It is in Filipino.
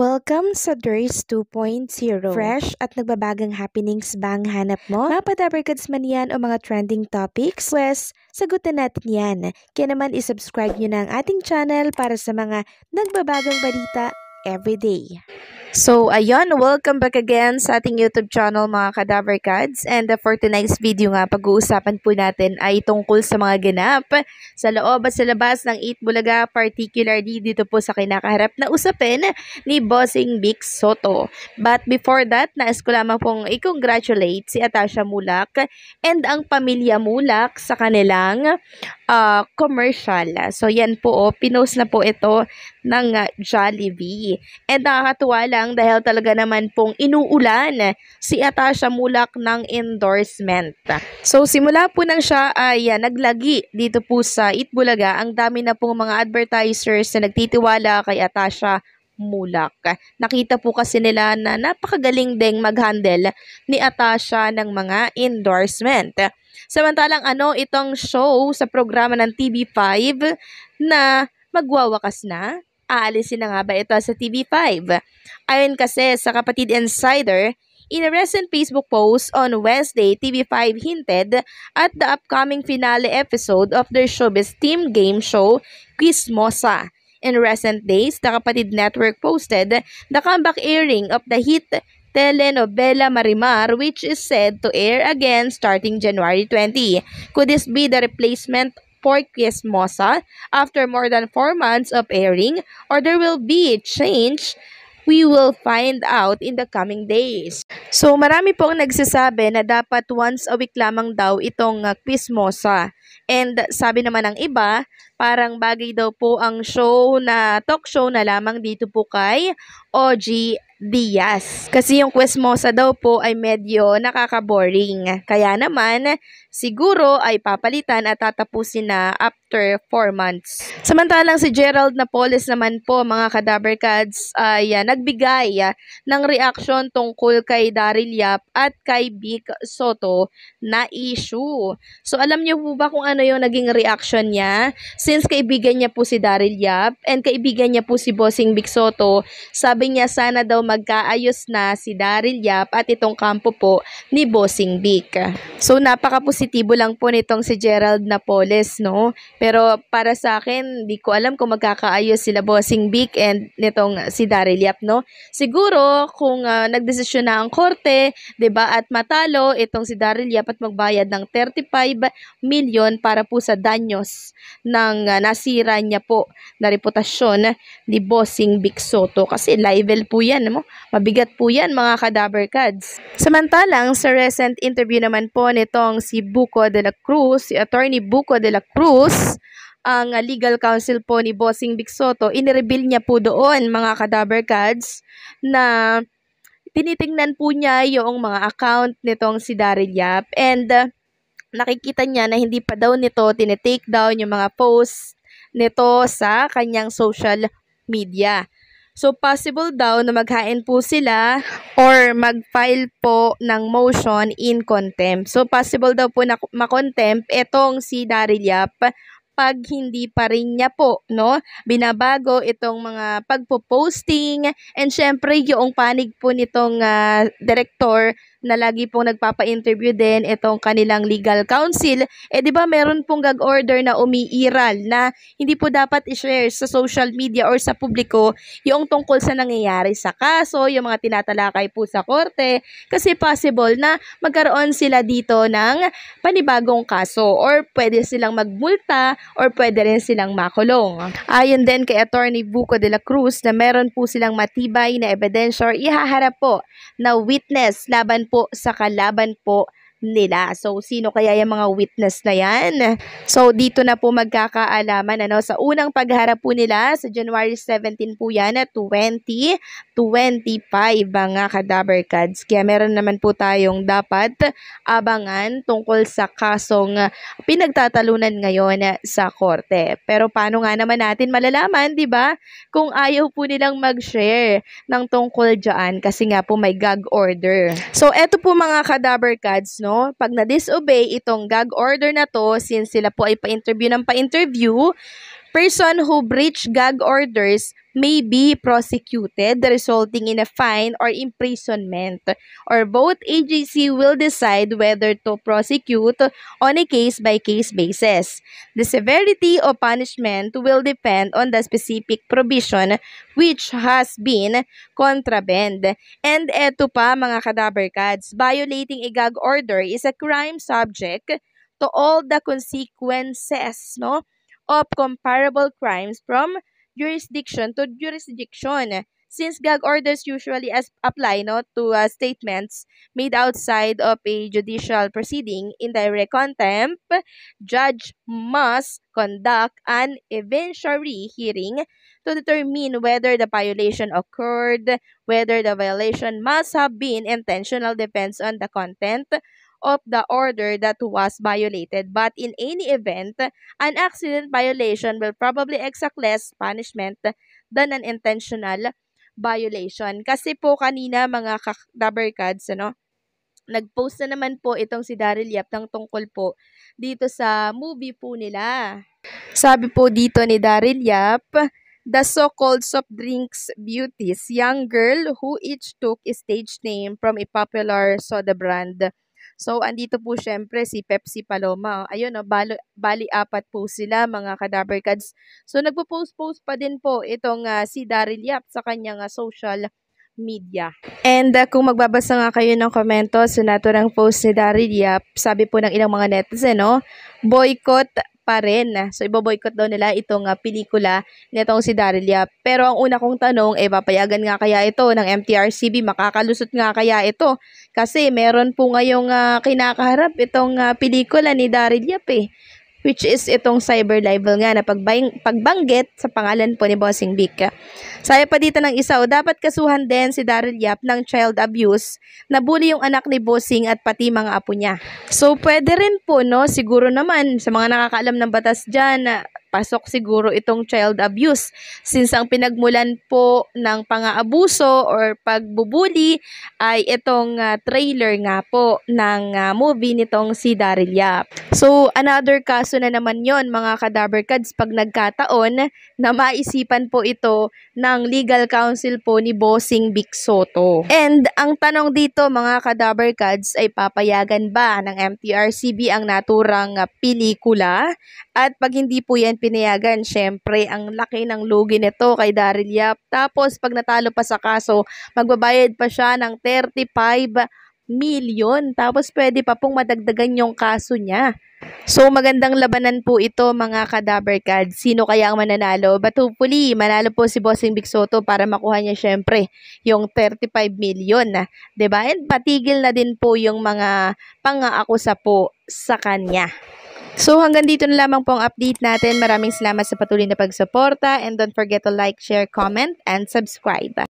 Welcome sa DRS 2.0. Fresh at nagbabagang happenings ba ang hanap mo? Mga padabarkads man yan o mga trending topics? Pues, sagutan natin yan. Kaya naman isubscribe nyo na ang ating channel para sa mga nagbabagang balita everyday. So, ayun, welcome back again sa ating YouTube channel mga Kadabarkads. And for tonight's video nga, pag-uusapan po natin ay tungkol sa mga ganap sa loob at sa labas ng Eat Bulaga, particularly dito po sa kinakaharap na usapin ni Bossing Vic Soto. But before that, nais ko lamang pong i-congratulate si Atasha Mulak and ang pamilya Mulak sa kanilang commercial. So, yan po, pinost na po ito ng Jollibee. And nakakatuwa lang dahil talaga naman pong inuulan si Atasha Mulak ng endorsement. So, simula po nang siya ay naglagi dito po sa Eat Bulaga, ang dami na pong mga advertisers na nagtitiwala kay Atasha Mulak. Nakita po kasi nila na napakagaling ding mag-handle ni Atasha ng mga endorsement. Samantalang itong show sa programa ng TV5 na magwawakas na, aalisin na nga ba ito sa TV5? Ayon kasi sa Kapatid Insider, in a recent Facebook post on Wednesday, TV5 hinted at the upcoming finale episode of their showbiz team game show, Quizmosa. In recent days, the Kapatid Network posted the comeback airing of the hit telenovela Marimar, which is said to air again starting January 20. Could this be the replacement for Quizmosa after more than 4 months of airing, or there will be a change? We will find out in the coming days. So marami pong nagsasabi na dapat once a week lamang daw itong Quizmosa. And sabi naman ng iba, parang bagay daw po ang show na talk show na lamang dito po kay OG Diaz. Kasi yung Quizmosa daw po ay medyo nakaka-boring. Kaya naman, siguro ay papalitan at tatapusin na after 4 months. Samantalang si Gerald Napoles naman po, mga Kadabarkads, ay nagbigay ng reaction tungkol kay Daryl Yap at kay Vic Soto na issue. So alam niyo po ba kung ano yung naging reaction niya? Since kaibigan niya po si Daryl Yap and kaibigan niya po si Bossing Vic Soto, sabi niya sana daw magkaayos na si Daryl Yap at itong kampo po ni Bossing Vic. So napaka-positibo lang po nitong si Gerald Napoles, no? Pero para sa akin, di ko alam kung magkakaayos sila Bossing Vic and nitong si Daryl Yap, no? Siguro kung nagdesisyon na ang korte, 'di ba, at matalo itong si Daryl Yap at magbayad ng 35 million para po sa danyos ng nasira niya po na reputasyon ni Bossing Vic Soto, kasi libel po yan, no? Mabigat po yan, mga Kadabarkads. Samantalang sa recent interview naman po nitong si Buko de la Cruz, si Attorney Buko de la Cruz, ang legal counsel po ni Bossing Vic Soto, inireveal niya po doon, mga Kadabarkads, na tinitingnan po niya yung mga account nitong si Daryl Yap and nakikita niya na hindi pa daw nito tinitake down yung mga posts nito sa kanyang social media. So, possible daw na maghain po sila or mag-file po ng motion in contempt. So, possible daw po na makontempt itong si Daryl Yap pag hindi pa rin niya po, no, binabago itong mga pagpo-posting and syempre yung panig po nitong director na lagi pong nagpapa-interview din itong kanilang legal counsel, di ba meron pong gag order na umiiral na hindi po dapat i-share sa social media or sa publiko yung tungkol sa nangyayari sa kaso, yung mga tinatalakay po sa korte, kasi possible na magkaroon sila dito ng panibagong kaso or pwede silang magmulta or pwede rin silang makulong. Ayon din kay Attorney Buko de la Cruz na meron po silang matibay na ebidensya or ihaharap po na witness laban po sa kalaban po nila. So, sino kaya yung mga witness na yan? So, dito na po magkakaalaman, sa unang pagharap po nila sa January 17 po yan at 2025, mga Kadabarkads. Kaya meron naman po tayong dapat abangan tungkol sa kasong pinagtatalunan ngayon sa korte. Pero paano nga naman natin malalaman, di ba? Kung ayaw po nilang mag-share ng tungkol dyan kasi nga po may gag order. So, eto po, mga Kadabarkads, no? Pag na-disobey itong gag order na to, since sila po ay pa-interview ng pa-interview, Person who breach gag orders may be prosecuted, resulting in a fine or imprisonment, or both agency will decide whether to prosecute on a case-by-case basis. The severity of punishment will depend on the specific provision which has been contravened. And eto pa mga kadaver cats, violating a gag order is a crime subject to all the consequences, no, of comparable crimes from jurisdiction to jurisdiction. Since gag orders usually apply, no, to statements made outside of a judicial proceeding in direct contempt, judge must conduct an evidentiary hearing to determine whether the violation occurred, whether the violation must have been intentional, depends on the content of the order that was violated. But in any event, an accident violation will probably exact less punishment than an intentional violation. Kasi po kanina mga dabarkads, nag-post na naman po itong si Daryl Yap ng tungkol po dito sa movie po nila. Sabi po dito ni Daryl Yap, the so-called soft drinks beauties, young girl who each took a stage name from a popular soda brand. So, andito po syempre si Pepsi Paloma. Ayun, bali apat po sila mga kadabarkads. So, nagpo-post pa din po itong si Daryl Yap sa kanyang social media. And kung magbabasa nga kayo ng komento sa naturang post ni Daryl Yap, sabi po ng ilang mga netizen, boycott pa rin. So, ibo-boycott daw nila itong pelikula nitong si Daryl Yap. Pero ang una kong tanong, papayagan nga kaya ito ng MTRCB? Makakalusot nga kaya ito? Kasi meron po ngayong kinakaharap itong pelikula ni Daryl Yap which is itong cyber libel nga na pagbanggit sa pangalan po ni Bossing Vic. Saya pa dito ng isa, dapat kasuhan din si Daryl Yap ng child abuse, nabully yung anak ni Bossing at pati mga apo niya. So pwede rin po, no, siguro naman sa mga nakakaalam ng batas dyan, pasok siguro itong child abuse since ang pinagmulan po ng pang-aabuso or pagbubuli ay itong trailer nga po ng movie nitong si Daryl Yap. So another kaso na naman yon mga kadabarkads pag nagkataon na maisipan po ito ng legal counsel po ni Bossing Vic Soto. And ang tanong dito mga kadabarkads ay papayagan ba ng MTRCB ang naturang pelikula? At pag hindi po yan pinayagan, syempre, ang laki ng lugi nito kay Daryl Yap. Tapos, pag natalo pa sa kaso, magbabayad pa siya ng 35 million. Tapos, pwede pa pong madagdagan yung kaso niya. So, magandang labanan po ito, mga kadabarkads. Sino kaya ang mananalo? But hopefully, manalo po si Bossing Vic Soto para makuha niya, syempre, yung 35 million. Diba? And patigil na din po yung mga pang-aakusa po sa kanya. So hanggang dito na lamang po ang update natin. Maraming salamat sa patuloy na pagsuporta and don't forget to like, share, comment, and subscribe.